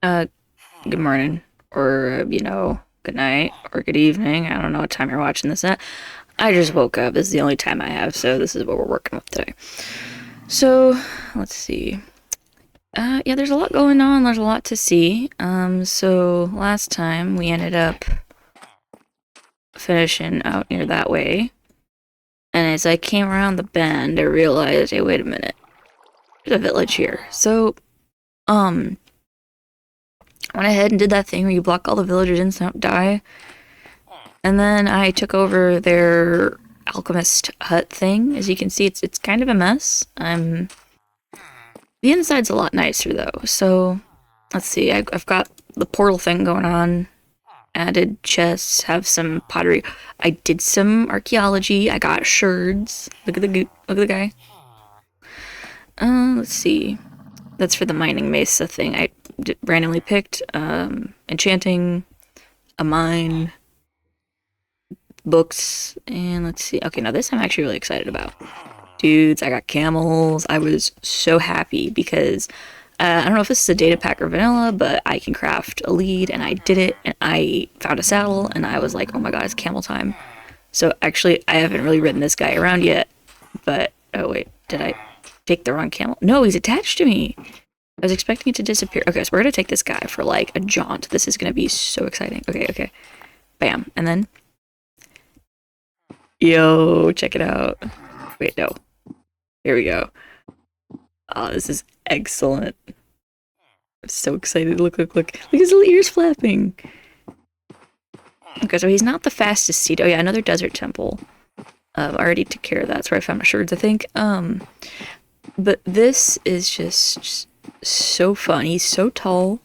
Uh, Good morning, or, good night, or good evening. I don't know what time you're watching this at. I just woke up. This is the only time I have, so this is what we're working with today. So, let's see. Yeah, there's a lot going on. There's a lot to see. So last time we ended up finishing out near that way. And as I came around the bend, I realized, hey, wait a minute. There's a village here. So, um, I went ahead and did that thing where you block all the villagers in so they don't die. And then I took over their alchemist hut thing. As you can see, it's kind of a mess. The inside's a lot nicer though. So let's see. I've got the portal thing going on. Added chests. Have some pottery. I did some archaeology. I got sherds. Look at the guy. Let's see. That's for the mining mesa thing. I randomly picked enchanting, a mine, books, and let's see. Okay, now this I'm actually really excited about. Dudes, I got camels. I was so happy because I don't know if this is a data pack or vanilla, but I can craft a lead, and I did it, and I found a saddle, and I was like, oh my god, it's camel time. So actually, I haven't really ridden this guy around yet, but oh wait, did I pick the wrong camel? No, he's attached to me. I was expecting it to disappear. Okay, so we're gonna take this guy for like a jaunt. This is gonna be so exciting. Okay, okay. Bam. And then, yo, check it out. Wait, no. Here we go. Oh, this is excellent. I'm so excited. Look. Look at his little ears flapping. Okay, so he's not the fastest seed. Oh yeah, another desert temple. I already took care of that. That's where I found my shards, I think. But this is just so fun. He's so tall.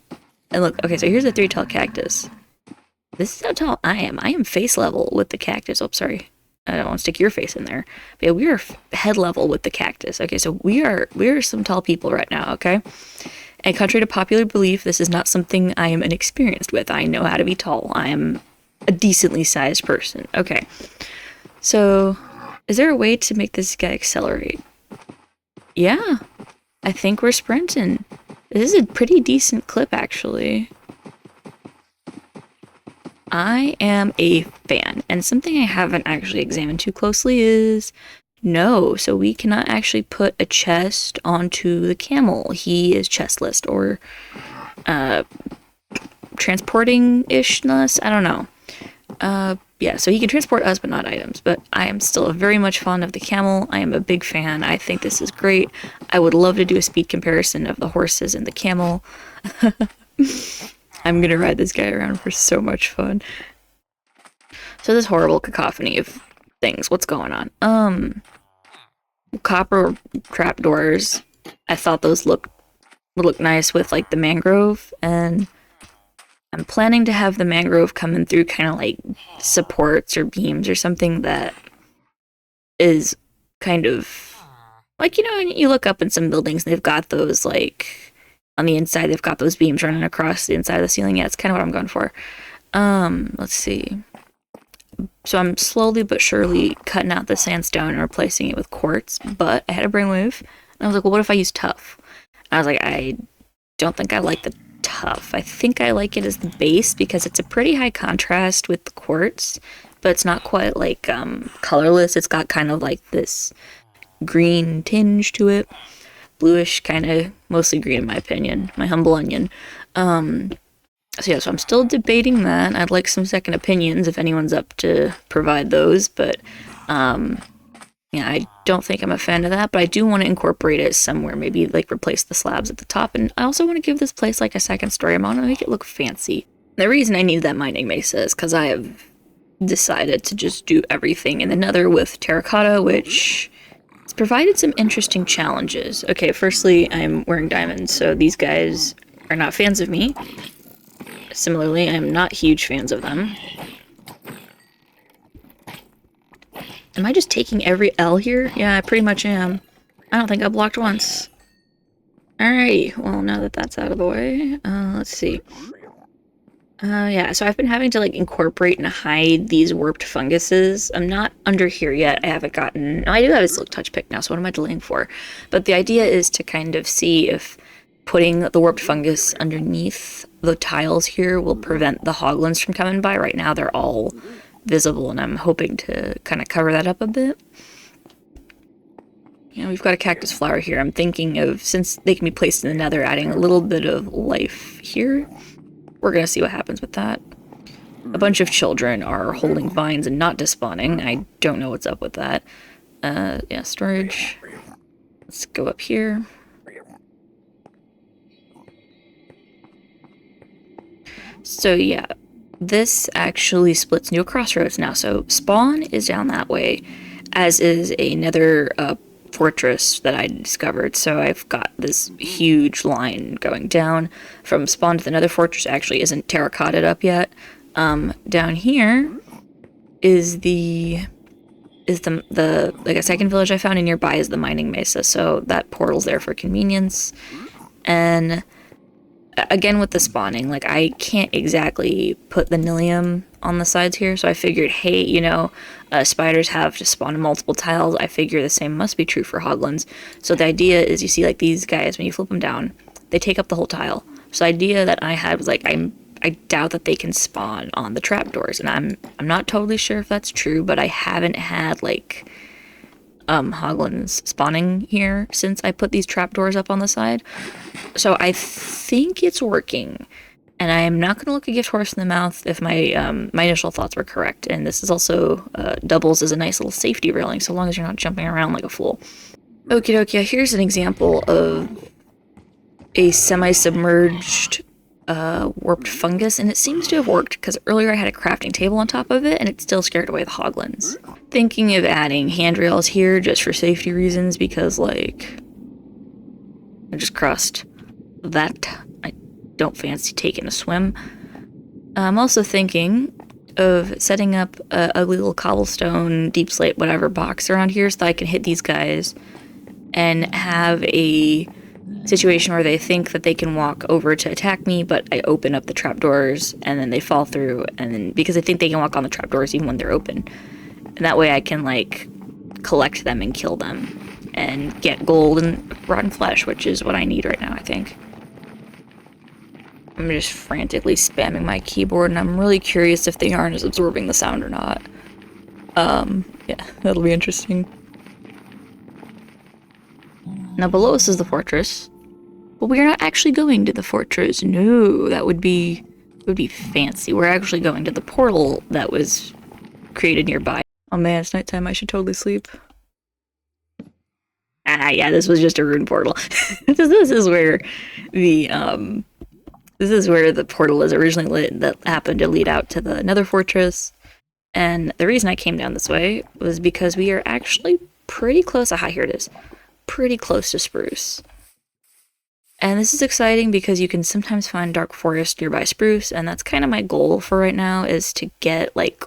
And look, okay, so here's a 3 tall cactus. This is how tall I am. I am face level with the cactus. Oh, sorry. I don't want to stick your face in there. But yeah, we are head level with the cactus. Okay, so we are some tall people right now, okay? And contrary to popular belief, this is not something I am inexperienced with. I know how to be tall. I am a decently sized person. Okay. So, is there a way to make this guy accelerate? Yeah, I think we're sprinting. This is a pretty decent clip, actually. I am a fan, and something I haven't actually examined too closely is no, so we cannot actually put a chest onto the camel. He is chestless or uh, transporting ishness. I don't know. Yeah, so he can transport us, but not items. But I am still very much fond of the camel. I am a big fan. I think this is great. I would love to do a speed comparison of the horses and the camel. I'm gonna ride this guy around for so much fun. So this horrible cacophony of things. What's going on? Copper trapdoors. I thought those would look nice with like the mangrove, and I'm planning to have the mangrove coming through kind of like supports or beams or something that is kind of like, you look up in some buildings and they've got those like on the inside, they've got those beams running across the inside of the ceiling. Yeah, it's kind of what I'm going for. Let's see. So I'm slowly but surely cutting out the sandstone and replacing it with quartz, but I had a brainwave and I was like, well, what if I use tough? And I was like, I don't think I like the tough. I think I like it as the base because it's a pretty high contrast with the quartz, but it's not quite like colorless. It's got kind of like this green tinge to it, bluish, kind of mostly green in my opinion. My humble onion. So yeah, so I'm still debating that. I'd like some second opinions if anyone's up to provide those, but yeah, I don't think I'm a fan of that, but I do want to incorporate it somewhere, maybe like replace the slabs at the top, and I also want to give this place like a second story. I want to make it look fancy. The reason I need that mining mesa is because I have decided to just do everything in the nether with terracotta, which has provided some interesting challenges. Okay, firstly, I'm wearing diamonds, so these guys are not fans of me. Similarly, I'm not huge fans of them. Am I just taking every L here? Yeah, I pretty much am. I don't think I blocked once. Alrighty, well, now that that's out of the way, let's see. Yeah, so I've been having to, like, incorporate and hide these warped funguses. I'm not under here yet. I haven't gotten... No, I do have a silk touch pick now, so what am I delaying for? But the idea is to kind of see if putting the warped fungus underneath the tiles here will prevent the hoglins from coming by. Right now they're all visible, and I'm hoping to kind of cover that up a bit. You know, we've got a cactus flower here. I'm thinking of, since they can be placed in the nether, adding a little bit of life here. We're going to see what happens with that. A bunch of children are holding vines and not despawning. I don't know what's up with that. Yeah, storage. Let's go up here. So yeah, this actually splits into a crossroads now. So spawn is down that way, as is another fortress that I discovered. So I've got this huge line going down from spawn to the nether fortress. Actually isn't terracotted up yet. Down here is the like a second village I found, and nearby is the mining mesa. So that portal's there for convenience. And again with the spawning, like I can't exactly put the nilium on the sides here, so I figured, hey, you know, spiders have to spawn in multiple tiles. I figure the same must be true for hoglins. So the idea is, you see like these guys, when you flip them down, they take up the whole tile. So the idea that I had was like, I doubt that they can spawn on the trapdoors, and I'm not totally sure if that's true, but I haven't had like hoglins spawning here since I put these trapdoors up on the side. So I think it's working, and I am not going to look a gift horse in the mouth if my my initial thoughts were correct. And this is also doubles as a nice little safety railing, so long as you're not jumping around like a fool. Okie dokie, here's an example of a semi-submerged warped fungus, and it seems to have worked because earlier I had a crafting table on top of it and it still scared away the hoglins. Thinking of adding handrails here just for safety reasons, because like I just crossed that. I don't fancy taking a swim. I'm also thinking of setting up a ugly little cobblestone, deep slate, whatever box around here so that I can hit these guys and have a situation where they think that they can walk over to attack me, but I open up the trapdoors and then they fall through, and then because I think they can walk on the trapdoors even when they're open. And that way I can like collect them and kill them and get gold and rotten flesh, which is what I need right now, I think. I'm just frantically spamming my keyboard, and I'm really curious if the yarn is absorbing the sound or not. Yeah, that'll be interesting. Now below us is the fortress, but we are not actually going to the fortress. No, that would be fancy. We're actually going to the portal that was created nearby. Oh man, it's nighttime. I should totally sleep. Ah, yeah, this was just a rune portal. This is where the portal is originally lit that happened to lead out to the nether fortress. And the reason I came down this way was because we are actually pretty close. Aha, here it is. Pretty close to spruce. And this is exciting because you can sometimes find dark forest nearby spruce, and that's kind of my goal for right now, is to get like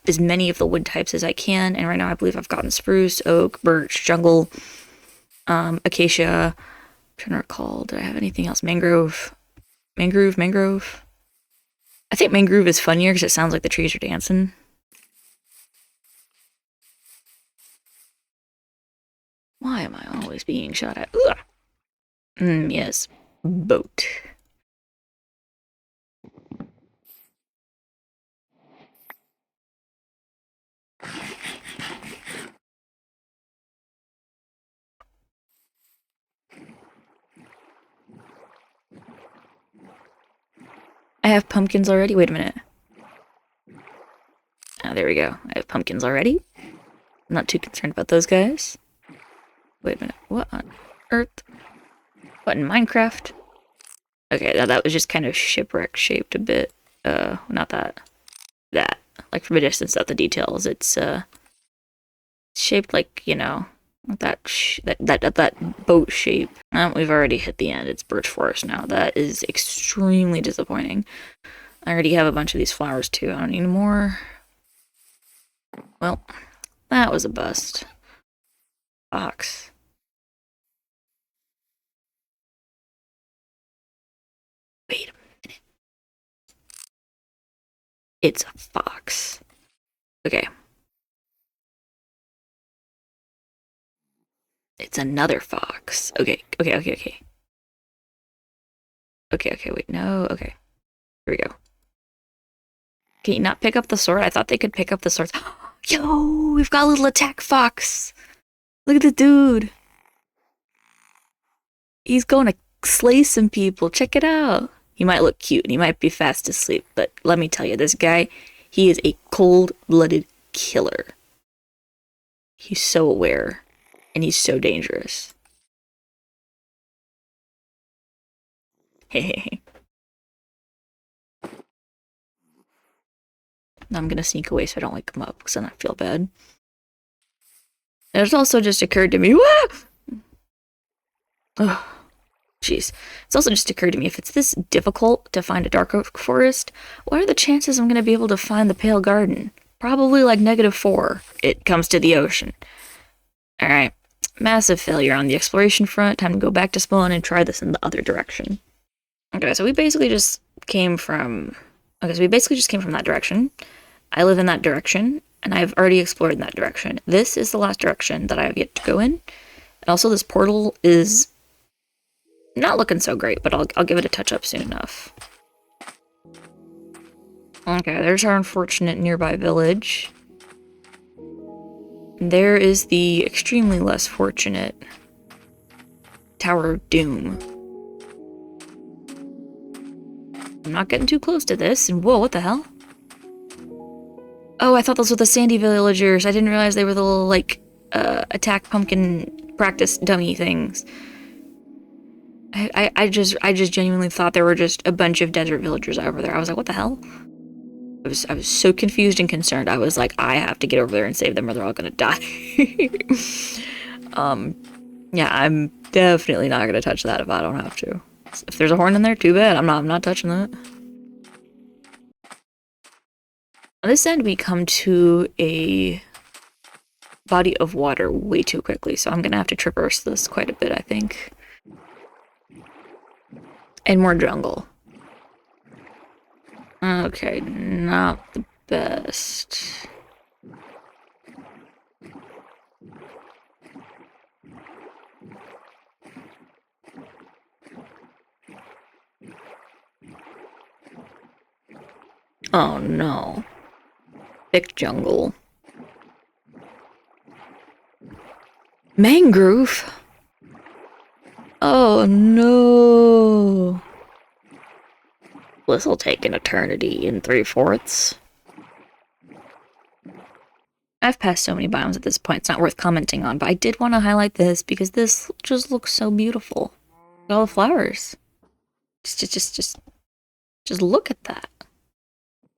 as many of the wood types as I can. And right now I believe I've gotten spruce, oak, birch, jungle, acacia. I'm trying to recall, did I have anything else? Mangrove. I think mangrove is funnier because it sounds like the trees are dancing. Why am I always being shot at? Yes. Boat. I have pumpkins already. Wait a minute. Oh, there we go. I have pumpkins already. I'm not too concerned about those guys. Wait a minute. What on earth? What, in Minecraft? Okay, that was just kind of shipwreck shaped a bit. Not that. That. Like from a distance, not the details. It's shaped like, you know, that boat shape. We've already hit the end. It's birch forest now. That is extremely disappointing. I already have a bunch of these flowers too. I don't need more. Well, that was a bust. Fox. Wait a minute. It's a fox. Okay. It's another fox. Okay. Okay, wait, no, okay. Here we go. Can you not pick up the sword? I thought they could pick up the swords. Yo, we've got a little attack fox. Look at the dude. He's going to slay some people. Check it out. He might look cute and he might be fast asleep, but let me tell you, this guy, he is a cold-blooded killer. He's so aware and he's so dangerous. Hey. I'm gonna sneak away so I don't wake him up because then I feel bad. It's also just occurred to me. Oh, jeez. It's also just occurred to me, if it's this difficult to find a dark oak forest, what are the chances I'm gonna be able to find the Pale Garden? Probably like -4. It comes to the ocean. Alright. Massive failure on the exploration front. Time to go back to spawn and try this in the other direction. Okay, so we basically just came from that direction. I live in that direction, and I've already explored in that direction. This is the last direction that I have yet to go in. And also this portal is not looking so great, but I'll give it a touch up soon enough. Okay, there's our unfortunate nearby village. There is the extremely less fortunate Tower of Doom. I'm not getting too close to this, and whoa, what the hell? Oh, I thought those were the sandy villagers. I didn't realize they were the little, like, attack pumpkin practice dummy things. I just genuinely thought there were just a bunch of desert villagers over there. I was like, what the hell? I was so confused and concerned. I was like, I have to get over there and save them or they're all gonna die. Yeah, I'm definitely not gonna touch that if I don't have to. If there's a horn in there, too bad. I'm not touching that. On this end, we come to a body of water way too quickly, so I'm gonna have to traverse this quite a bit, I think. And more jungle. Okay, not the best. Oh no. Thick jungle. Mangrove? Oh no. This'll take an eternity in 3/4. I've passed so many biomes at this point, it's not worth commenting on, but I did want to highlight this because this just looks so beautiful. Look at all the flowers. Just look at that.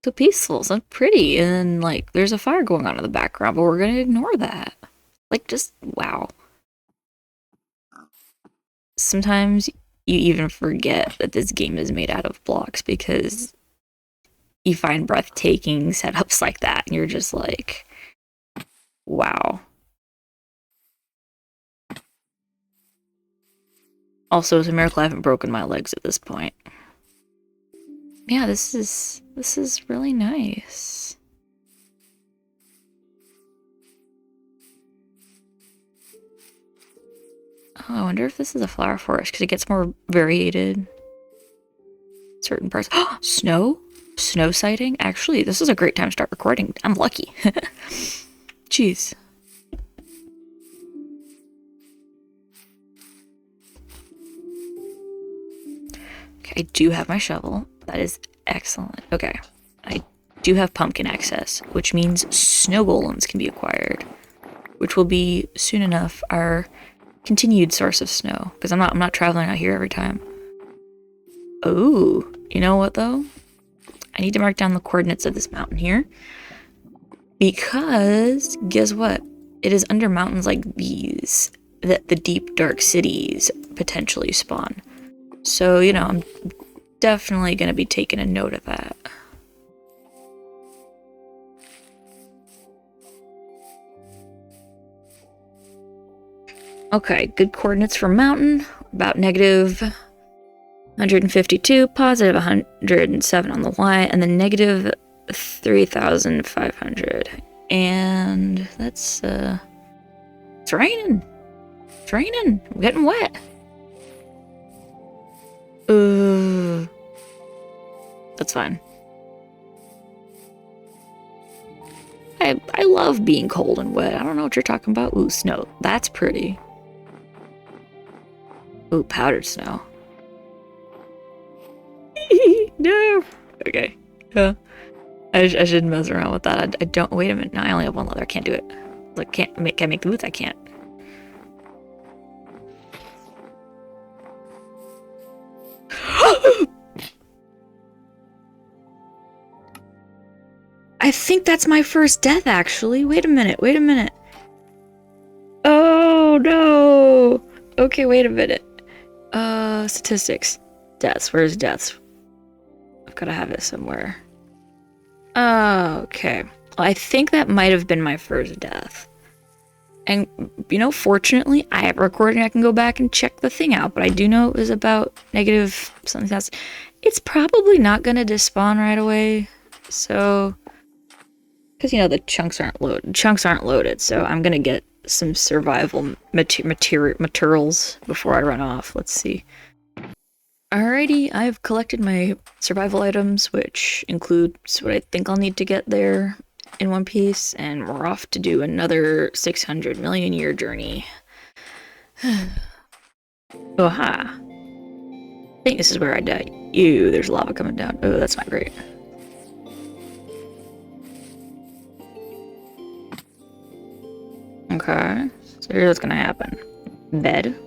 So peaceful, so pretty, and then, like, there's a fire going on in the background, but we're gonna ignore that. Like, just, wow. Sometimes you even forget that this game is made out of blocks because you find breathtaking setups like that, and you're just like, wow. Also, it's a miracle I haven't broken my legs at this point. Yeah, this is really nice. Oh, I wonder if this is a flower forest, because it gets more variated. Certain parts. Oh, snow? Snow sighting? Actually, this is a great time to start recording. I'm lucky. Jeez. Okay, I do have my shovel. That is excellent. Okay. I do have pumpkin access, which means snow golems can be acquired, which will be soon enough our continued source of snow, because I'm not traveling out here every time. Oh, you know what though? I need to mark down the coordinates of this mountain here, because guess what? It is under mountains like these that the deep dark cities potentially spawn. So, you know, I'm definitely going to be taking a note of that. Okay, good coordinates for mountain. About -152, positive 107 on the Y, and then negative 3,500. And that's, it's raining. It's raining. I'm getting wet. That's fine. I love being cold and wet. I don't know what you're talking about. Ooh, snow. That's pretty. Ooh, powdered snow. No. Okay. Yeah. I shouldn't mess around with that. I don't. Wait a minute. No, I only have one leather. I can't do it. Like, can I make the boots? I can't. I think that's my first death, actually. Wait a minute. Wait a minute. Oh, no. Okay, wait a minute. Statistics. Deaths. Where's deaths? I've got to have it somewhere. Okay. Well, I think that might have been my first death. And, you know, fortunately, I have a recording. I can go back and check the thing out. But I do know it was about negative something else. It's probably not going to despawn right away. So, because, you know, the chunks aren't loaded. Chunks aren't loaded. So I'm going to get some survival materials before I run off. Let's see. Alrighty, I've collected my survival items, which includes what I think I'll need to get there in one piece, and we're off to do another 600 million year journey. Oh, ha. I think this is where I died. Ew, there's lava coming down. Oh, that's not great. Okay, so here's what's gonna happen. Bed.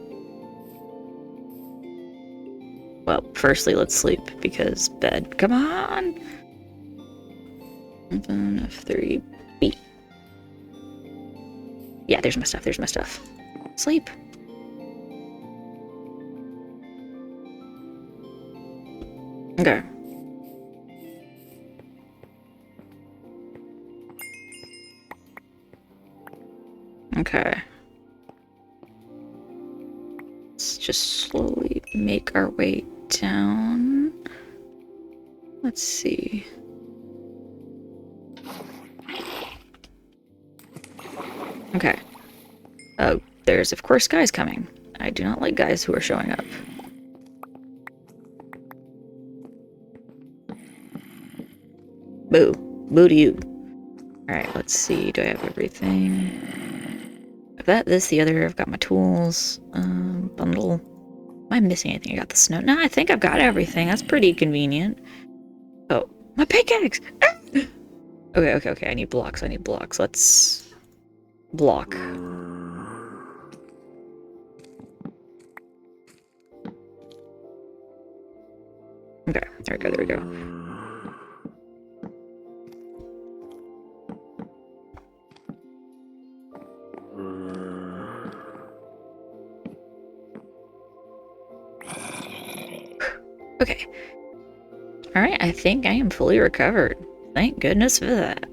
Well, firstly, let's sleep, because bed. Come on! F3B. Yeah, there's my stuff, there's my stuff. Sleep. Okay. Okay. Let's just slowly make our way down. Let's see. Okay. Oh, there's of course guys coming. I do not like guys who are showing up. Boo. Boo to you. Alright, let's see. Do I have everything? I've got this, the other. I've got my tools. Bundle. Am I missing anything? I got the snow. No, I think I've got everything. That's pretty convenient. Oh, my pickaxe! Okay. I need blocks. Let's block. Okay, there we go. Okay. Alright, I think I am fully recovered. Thank goodness for that.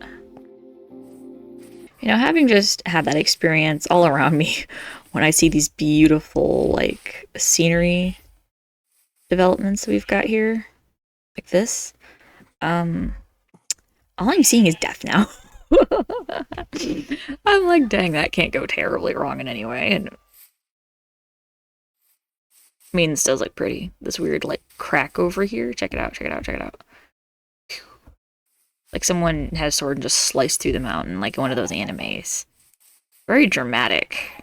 You know, having just had that experience all around me, when I see these beautiful, like, scenery developments we've got here, like this, all I'm seeing is death now. I'm like, dang, that can't go terribly wrong in any way, and I mean, this does look pretty. This weird, like, crack over here. Check it out. Like someone has a sword and just sliced through the mountain, like one of those animes. Very dramatic.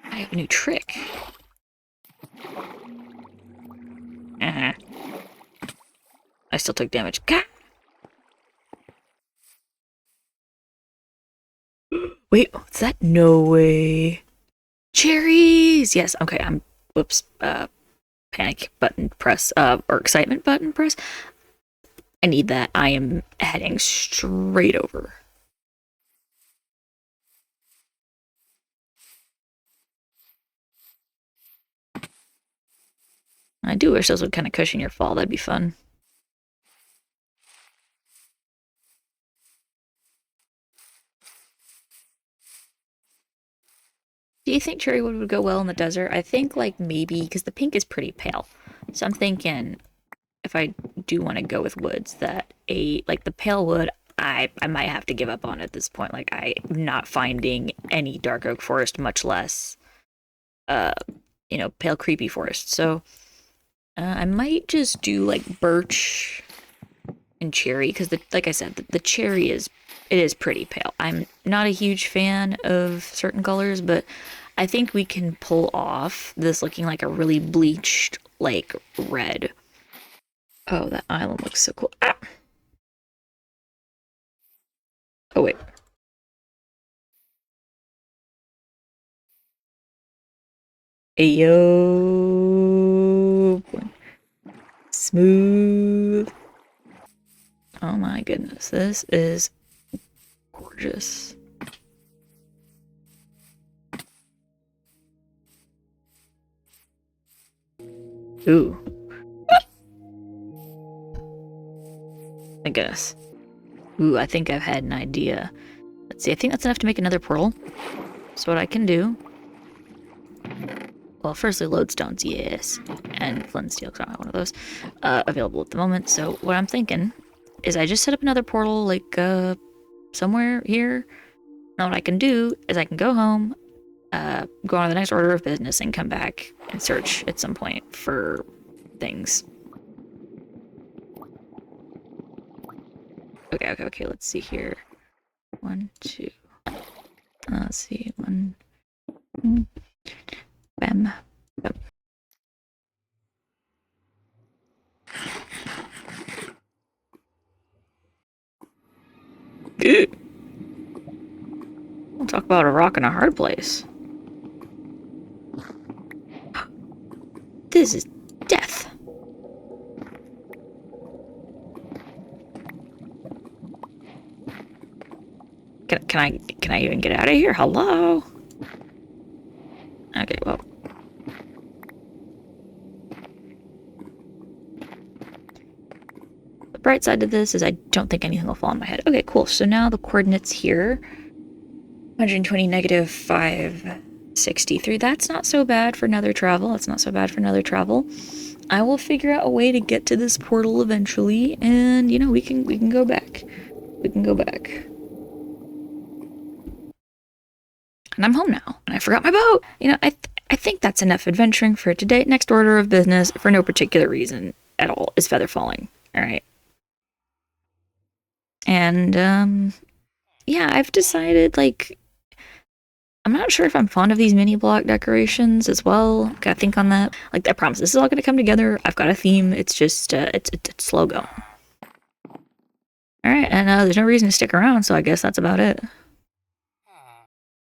I have a new trick. I still took damage. Gah! Wait, what's that? No way. Cherries! Yes, okay, I'm... Whoops. Panic button press, or excitement button press. I need that. I am heading straight over. I do wish those would kind of cushion your fall. That'd be fun. Do you think cherry wood would go well in the desert? I think, like, maybe, because the pink is pretty pale. So I'm thinking, if I do want to go with woods, that like, the pale wood, I might have to give up on at this point. Like, I'm not finding any dark oak forest, much less, you know, pale creepy forest. So I might just do like birch and cherry because, like I said, the cherry is pretty pale. I'm not a huge fan of certain colors, but I think we can pull off this looking like a really bleached like red. Oh, that island looks so cool. Ah! Oh wait. Ayo. Smooth. Oh my goodness, this is gorgeous. Ooh. My goodness. Ooh, I think I've had an idea. Let's see, I think that's enough to make another portal. So what I can do... Well, firstly, lodestones, yes. And flint and steel, because I don't have one of those available at the moment. So what I'm thinking is I just set up another portal, like, somewhere here. Now what I can do is I can go home, go on to the next order of business, and come back and search at some point for things. Okay, let's see here. 1, 2. Let's see, 1. Bam. Bam. We'll talk about a rock and a hard place. This is death. Can I even get out of here? Hello? Okay, well. The bright side to this is I don't think anything will fall on my head. Okay, cool. So now the coordinates here. 120 negative 563. That's not so bad for another travel. That's not so bad for another travel. I will figure out a way to get to this portal eventually, and you know, we can go back. We can go back. And I'm home now, and I forgot my boat. You know, I think that's enough adventuring for today. Next order of business, for no particular reason at all, is feather falling. All right. And yeah, I've decided, like, I'm not sure if I'm fond of these mini block decorations as well. Gotta think on that. Like, I promise this is all gonna come together. I've got a theme. It's just it's slow going. All right, and there's no reason to stick around, so I guess that's about it.